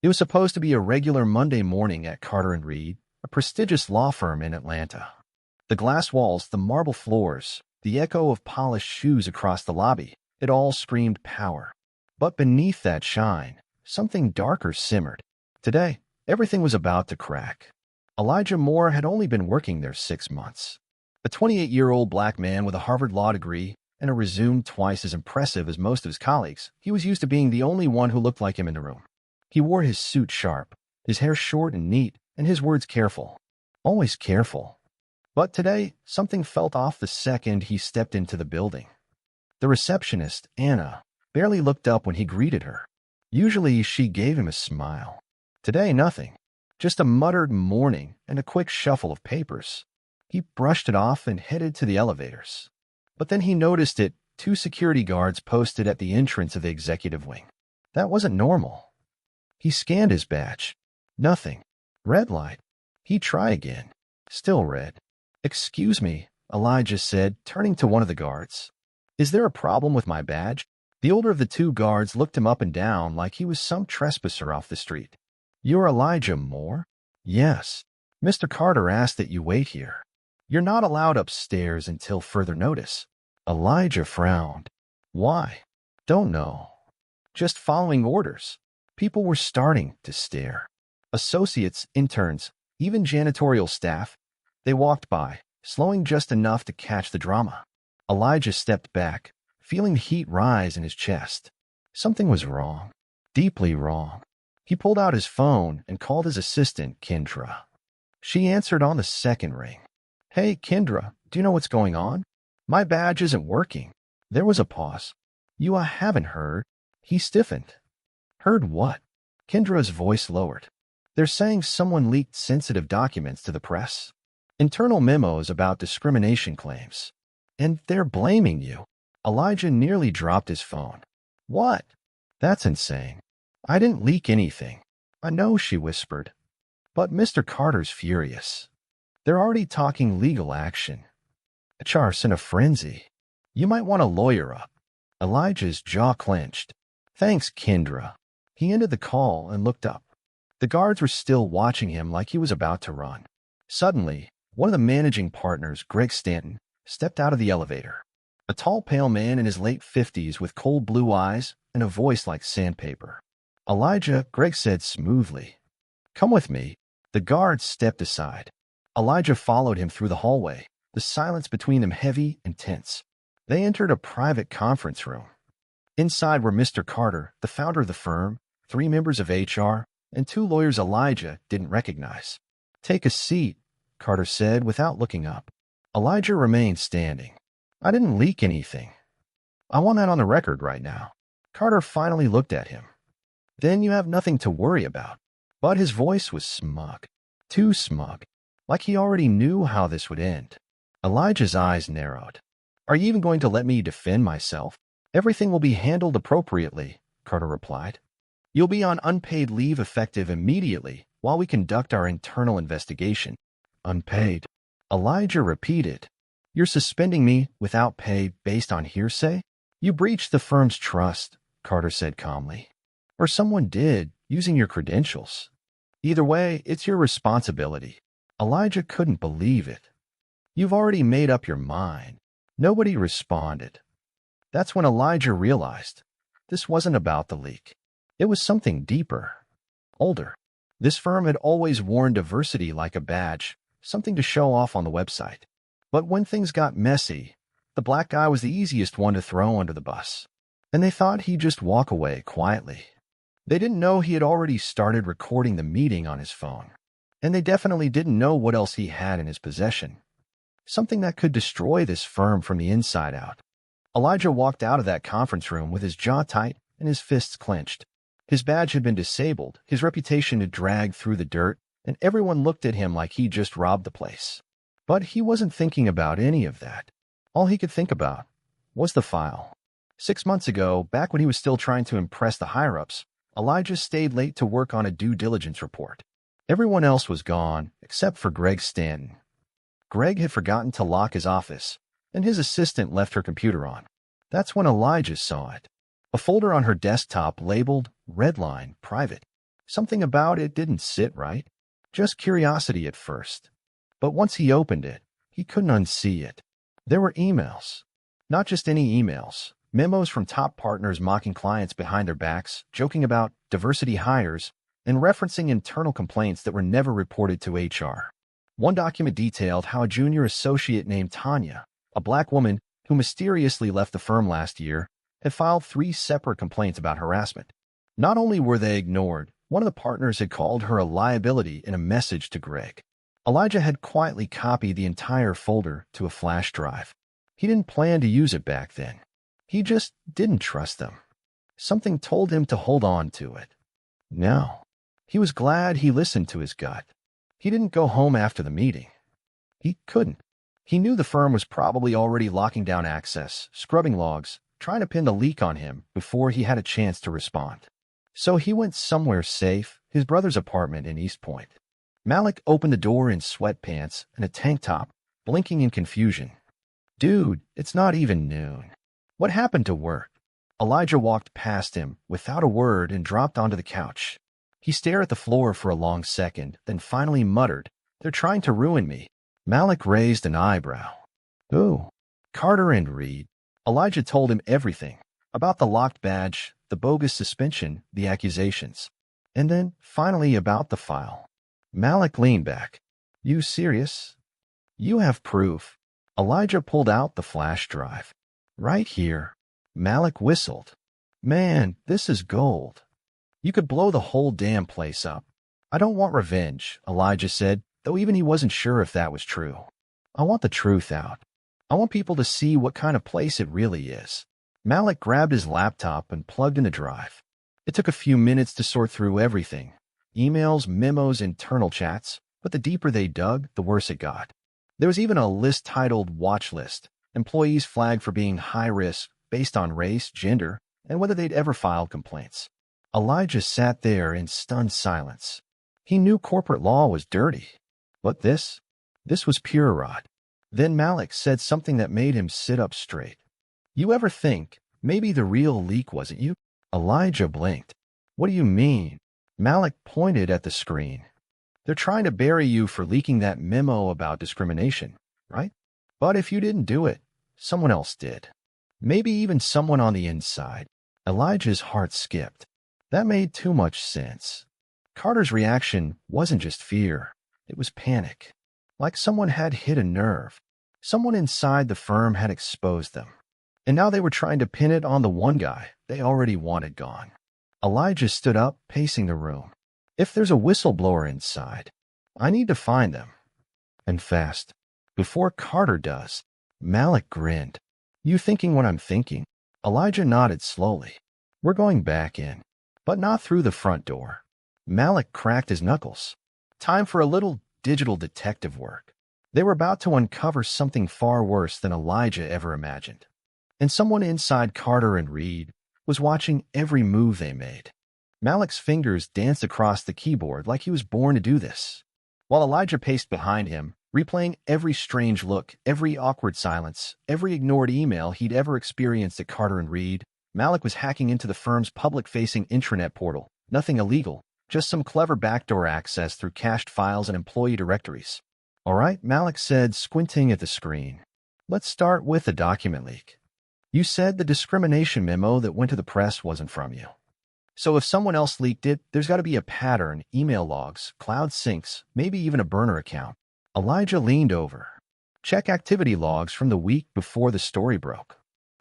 It was supposed to be a regular Monday morning at Carter and Reed, a prestigious law firm in Atlanta. The glass walls, the marble floors, the echo of polished shoes across the lobby, it all screamed power. But beneath that shine, something darker simmered. Today, everything was about to crack. Elijah Moore had only been working there 6 months. A 28-year-old black man with a Harvard law degree and a resume twice as impressive as most of his colleagues, he was used to being the only one who looked like him in the room. He wore his suit sharp, his hair short and neat, and his words careful. Always careful. But today, something felt off the second he stepped into the building. The receptionist, Anna, barely looked up when he greeted her. Usually, she gave him a smile. Today, nothing. Just a muttered morning and a quick shuffle of papers. He brushed it off and headed to the elevators. But then he noticed it, 2 security guards posted at the entrance of the executive wing. That wasn't normal. He scanned his badge. Nothing. Red light. He tried again. Still red. "Excuse me," Elijah said, turning to one of the guards. "Is there a problem with my badge?" The older of the 2 guards looked him up and down like he was some trespasser off the street. "You're Elijah Moore?" "Yes. Mr. Carter asked that you wait here. You're not allowed upstairs until further notice." Elijah frowned. "Why?" "Don't know. Just following orders." People were starting to stare. Associates, interns, even janitorial staff. They walked by, slowing just enough to catch the drama. Elijah stepped back, feeling the heat rise in his chest. Something was wrong. Deeply wrong. He pulled out his phone and called his assistant, Kendra. She answered on the second ring. "Hey, Kendra, do you know what's going on? My badge isn't working." There was a pause. "You haven't heard." He stiffened. "Heard what?" Kendra's voice lowered. "They're saying someone leaked sensitive documents to the press. Internal memos about discrimination claims. And they're blaming you." Elijah nearly dropped his phone. "What?" "That's insane. I didn't leak anything." "I know," she whispered. "But Mr. Carter's furious. They're already talking legal action. HR's in a frenzy. You might want to lawyer up." Elijah's jaw clenched. "Thanks, Kendra." He ended the call and looked up. The guards were still watching him like he was about to run. Suddenly, one of the managing partners, Greg Stanton, stepped out of the elevator. A tall, pale man in his late 50s with cold blue eyes and a voice like sandpaper. "Elijah," Greg said smoothly. "Come with me." The guards stepped aside. Elijah followed him through the hallway, the silence between them heavy and tense. They entered a private conference room. Inside were Mr. Carter, the founder of the firm, 3 members of HR, and 2 lawyers Elijah didn't recognize. "Take a seat," Carter said without looking up. Elijah remained standing. "I didn't leak anything. I want that on the record right now." Carter finally looked at him. "Then you have nothing to worry about." But his voice was smug. Too smug. Like he already knew how this would end. Elijah's eyes narrowed. "Are you even going to let me defend myself?" "Everything will be handled appropriately," Carter replied. "You'll be on unpaid leave effective immediately while we conduct our internal investigation." "Unpaid?" Elijah repeated. "You're suspending me without pay based on hearsay?" "You breached the firm's trust," Carter said calmly. "Or someone did, using your credentials. Either way, it's your responsibility." Elijah couldn't believe it. "You've already made up your mind." Nobody responded. That's when Elijah realized this wasn't about the leak. It was something deeper, older. This firm had always worn diversity like a badge, something to show off on the website. But when things got messy, the black guy was the easiest one to throw under the bus. And they thought he'd just walk away quietly. They didn't know he had already started recording the meeting on his phone. And they definitely didn't know what else he had in his possession. Something that could destroy this firm from the inside out. Elijah walked out of that conference room with his jaw tight and his fists clenched. His badge had been disabled, his reputation had dragged through the dirt, and everyone looked at him like he just robbed the place. But he wasn't thinking about any of that. All he could think about was the file. 6 months ago, back when he was still trying to impress the higher-ups, Elijah stayed late to work on a due diligence report. Everyone else was gone, except for Greg Stanton. Greg had forgotten to lock his office, and his assistant left her computer on. That's when Elijah saw it. A folder on her desktop labeled Redline Private. Something about it didn't sit right. Just curiosity at first. But once he opened it, he couldn't unsee it. There were emails. Not just any emails. Memos from top partners mocking clients behind their backs, joking about diversity hires, and referencing internal complaints that were never reported to HR. One document detailed how a junior associate named Tanya, a black woman who mysteriously left the firm last year, had filed 3 separate complaints about harassment. Not only were they ignored, one of the partners had called her a liability in a message to Greg. Elijah had quietly copied the entire folder to a flash drive. He didn't plan to use it back then. He just didn't trust them. Something told him to hold on to it. Now, he was glad he listened to his gut. He didn't go home after the meeting. He couldn't. He knew the firm was probably already locking down access, scrubbing logs, trying to pin the leak on him before he had a chance to respond. So he went somewhere safe, his brother's apartment in East Point. Malik opened the door in sweatpants and a tank top, blinking in confusion. Dude, it's not even noon. What happened to work? Elijah walked past him without a word and dropped onto the couch. He stared at the floor for a long second, then finally muttered, "They're trying to ruin me." Malik raised an eyebrow. Who? Carter and Reed. Elijah told him everything about the locked badge, the bogus suspension, the accusations, and then finally about the file. Malik leaned back. You serious? You have proof. Elijah pulled out the flash drive. Right here. Malik whistled. Man, this is gold. You could blow the whole damn place up. I don't want revenge, Elijah said, though even he wasn't sure if that was true. I want the truth out. I want people to see what kind of place it really is. Malik grabbed his laptop and plugged in the drive. It took a few minutes to sort through everything. Emails, memos, internal chats, but the deeper they dug, the worse it got. There was even a list titled Watch List, employees flagged for being high risk based on race, gender, and whether they'd ever filed complaints. Elijah sat there in stunned silence. He knew corporate law was dirty, but this was pure rot. Then Malik said something that made him sit up straight. You ever think maybe the real leak wasn't you? Elijah blinked. What do you mean? Malik pointed at the screen. They're trying to bury you for leaking that memo about discrimination, right? But if you didn't do it, someone else did. Maybe even someone on the inside. Elijah's heart skipped. That made too much sense. Carter's reaction wasn't just fear. It was panic. Like someone had hit a nerve. Someone inside the firm had exposed them. And now they were trying to pin it on the one guy they already wanted gone. Elijah stood up, pacing the room. If there's a whistleblower inside, I need to find them. And fast. Before Carter does. Malik grinned. You thinking what I'm thinking? Elijah nodded slowly. We're going back in, but not through the front door. Malik cracked his knuckles. Time for a little digital detective work. They were about to uncover something far worse than Elijah ever imagined. And someone inside Carter and Reed was watching every move they made. Malik's fingers danced across the keyboard like he was born to do this. While Elijah paced behind him, replaying every strange look, every awkward silence, every ignored email he'd ever experienced at Carter and Reed, Malik was hacking into the firm's public-facing intranet portal. Nothing illegal, just some clever backdoor access through cached files and employee directories. All right, Malik said, squinting at the screen. Let's start with the document leak. You said the discrimination memo that went to the press wasn't from you. So if someone else leaked it, there's got to be a pattern, email logs, cloud syncs, maybe even a burner account. Elijah leaned over. Check activity logs from the week before the story broke.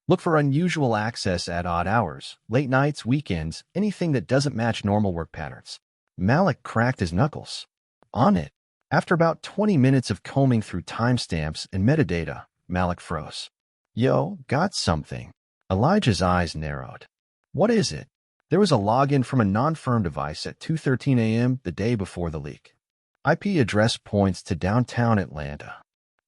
Look for unusual access at odd hours, late nights, weekends, anything that doesn't match normal work patterns. Malik cracked his knuckles. On it. After about 20 minutes of combing through timestamps and metadata, Malik froze. Yo, got something. Elijah's eyes narrowed. What is it? There was a login from a non-firm device at 2:13 a.m. the day before the leak. IP address points to downtown Atlanta.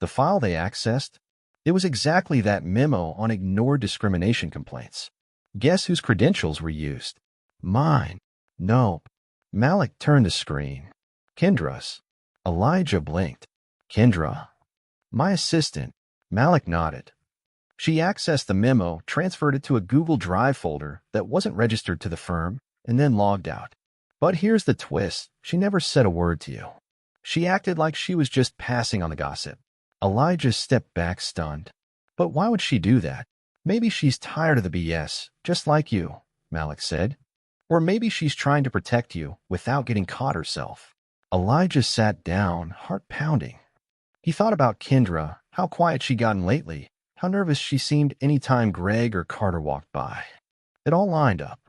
The file they accessed? It was exactly that memo on ignored discrimination complaints. Guess whose credentials were used? Mine. Nope. Malik turned the screen. Kendra's. Elijah blinked. Kendra. My assistant. Malik nodded. She accessed the memo, transferred it to a Google Drive folder that wasn't registered to the firm, and then logged out. But here's the twist. She never said a word to you. She acted like she was just passing on the gossip. Elijah stepped back stunned. But why would she do that? Maybe she's tired of the BS, just like you, Malik said. Or maybe she's trying to protect you without getting caught herself. Elijah sat down, heart pounding. He thought about Kendra, how quiet she'd gotten lately, how nervous she seemed any time Greg or Carter walked by. It all lined up.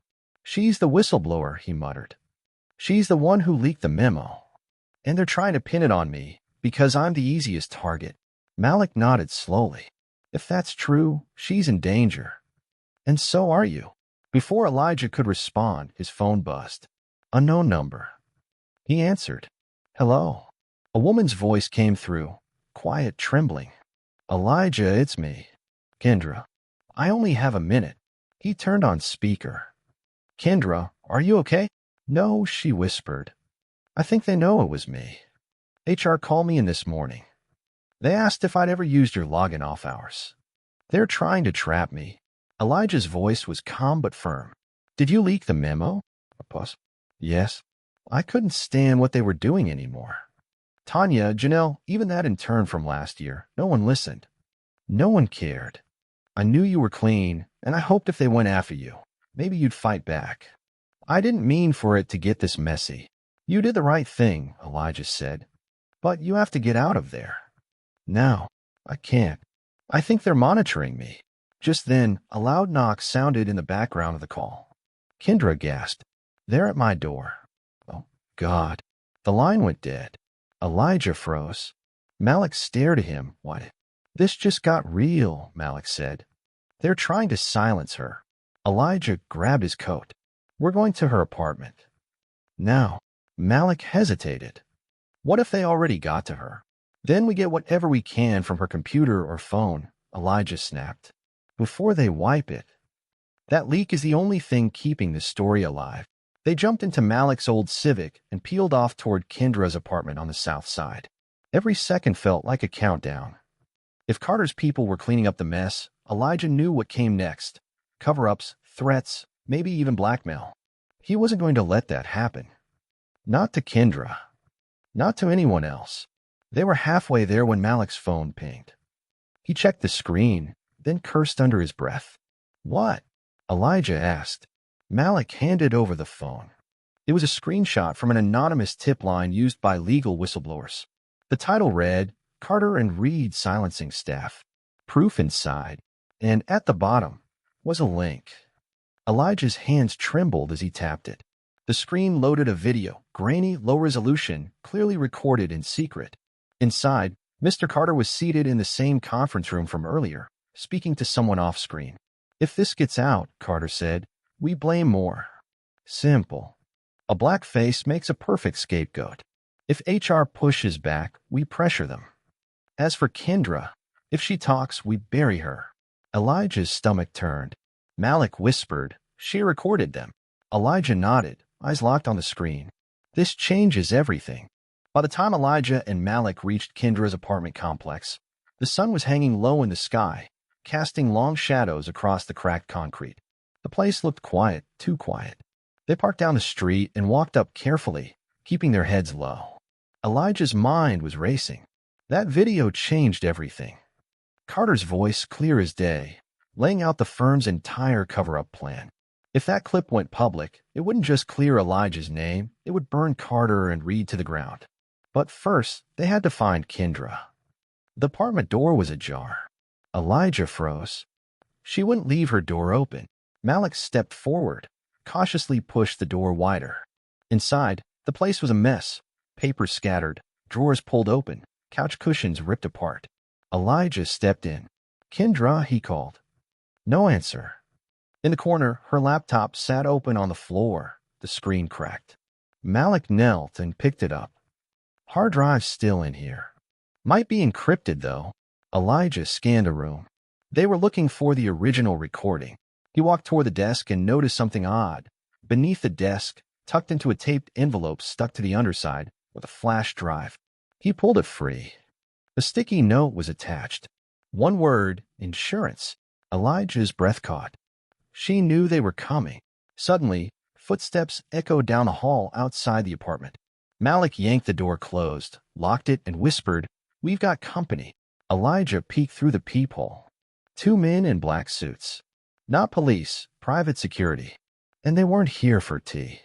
She's the whistleblower, he muttered. She's the one who leaked the memo. And they're trying to pin it on me because I'm the easiest target. Malik nodded slowly. If that's true, she's in danger. And so are you. Before Elijah could respond, his phone buzzed. Unknown number. He answered. Hello. A woman's voice came through, quiet, trembling. Elijah, it's me. Kendra. I only have a minute. He turned on speaker. Kendra, are you okay? No, she whispered. I think they know it was me. HR called me in this morning. They asked if I'd ever used your login off hours. They're trying to trap me. Elijah's voice was calm but firm. Did you leak the memo? A pause. Yes. I couldn't stand what they were doing anymore. Tanya, Janelle, even that intern from last year, no one listened. No one cared. I knew you were clean, and I hoped if they went after you, maybe you'd fight back. I didn't mean for it to get this messy. You did the right thing, Elijah said. But you have to get out of there. Now, I can't. I think they're monitoring me. Just then, a loud knock sounded in the background of the call. Kendra gasped. They're at my door. Oh, God. The line went dead. Elijah froze. Malik stared at him. What? This just got real, Malik said. They're trying to silence her. Elijah grabbed his coat. We're going to her apartment. Now, Malik hesitated. What if they already got to her? Then we get whatever we can from her computer or phone, Elijah snapped. Before they wipe it. That leak is the only thing keeping this story alive. They jumped into Malik's old Civic and peeled off toward Kendra's apartment on the south side. Every second felt like a countdown. If Carter's people were cleaning up the mess, Elijah knew what came next. Cover-ups, threats, maybe even blackmail. He wasn't going to let that happen. Not to Kendra. Not to anyone else. They were halfway there when Malik's phone pinged. He checked the screen, then cursed under his breath. What? Elijah asked. Malik handed over the phone. It was a screenshot from an anonymous tip line used by legal whistleblowers. The title read, Carter and Reed Silencing Staff. Proof inside, and at the bottom was a link. Elijah's hands trembled as he tapped it. The screen loaded a video, grainy, low resolution, clearly recorded in secret. Inside, Mr. Carter was seated in the same conference room from earlier, speaking to someone off screen. If this gets out, Carter said, we blame Moore. Simple. A black face makes a perfect scapegoat. If HR pushes back, we pressure them. As for Kendra, if she talks, we bury her. Elijah's stomach turned. Malik whispered, she recorded them. Elijah nodded, eyes locked on the screen. This changes everything. By the time Elijah and Malik reached Kendra's apartment complex, the sun was hanging low in the sky, casting long shadows across the cracked concrete. The place looked quiet, too quiet. They parked down the street and walked up carefully, keeping their heads low. Elijah's mind was racing. That video changed everything. Carter's voice clear as day, laying out the firm's entire cover-up plan. If that clip went public, it wouldn't just clear Elijah's name, it would burn Carter and Reed to the ground. But first, they had to find Kendra. The apartment door was ajar. Elijah froze. She wouldn't leave her door open. Malik stepped forward, cautiously pushed the door wider. Inside, the place was a mess. Papers scattered, drawers pulled open, couch cushions ripped apart. Elijah stepped in. Kendra, he called. No answer. In the corner, her laptop sat open on the floor. The screen cracked. Malik knelt and picked it up. Hard drive's still in here. Might be encrypted, though. Elijah scanned the room. They were looking for the original recording. He walked toward the desk and noticed something odd. Beneath the desk, tucked into a taped envelope stuck to the underside, was a flash drive. He pulled it free. A sticky note was attached. One word, insurance. Elijah's breath caught. She knew they were coming. Suddenly, Footsteps echoed down the hall outside the apartment. Malik yanked the door closed, locked it, and whispered, "We've got company." Elijah peeked through the peephole. Two men in black suits. Not police, private security. And they weren't here for tea.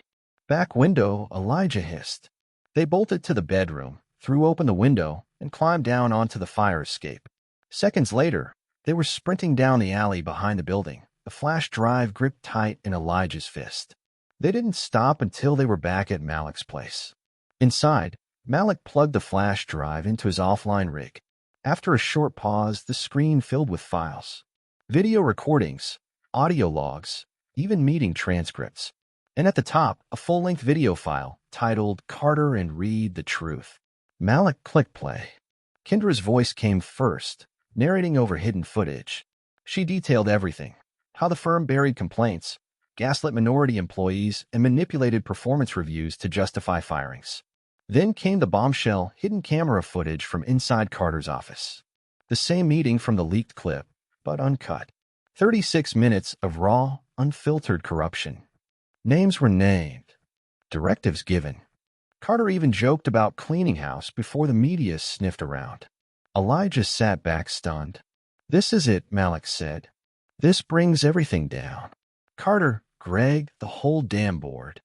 "Back window," Elijah hissed. They bolted to the bedroom, threw open the window, and climbed down onto the fire escape. Seconds later, they were sprinting down the alley behind the building, the flash drive gripped tight in Elijah's fist. They didn't stop until they were back at Malik's place. Inside, Malik plugged the flash drive into his offline rig. After a short pause, the screen filled with files. Video recordings, audio logs, even meeting transcripts. And at the top, a full-length video file titled "Carter and Reed: The Truth." Malik clicked play. Kendra's voice came first, narrating over hidden footage. She detailed everything: how the firm buried complaints, gaslit minority employees, and manipulated performance reviews to justify firings. Then came the bombshell hidden camera footage from inside Carter's office. The same meeting from the leaked clip, but uncut. 36 minutes of raw, unfiltered corruption. Names were named. Directives given. Carter even joked about cleaning house before the media sniffed around. Elijah sat back stunned. "This is it," Malik said. "This brings everything down. Carter, Greg, the whole damn board.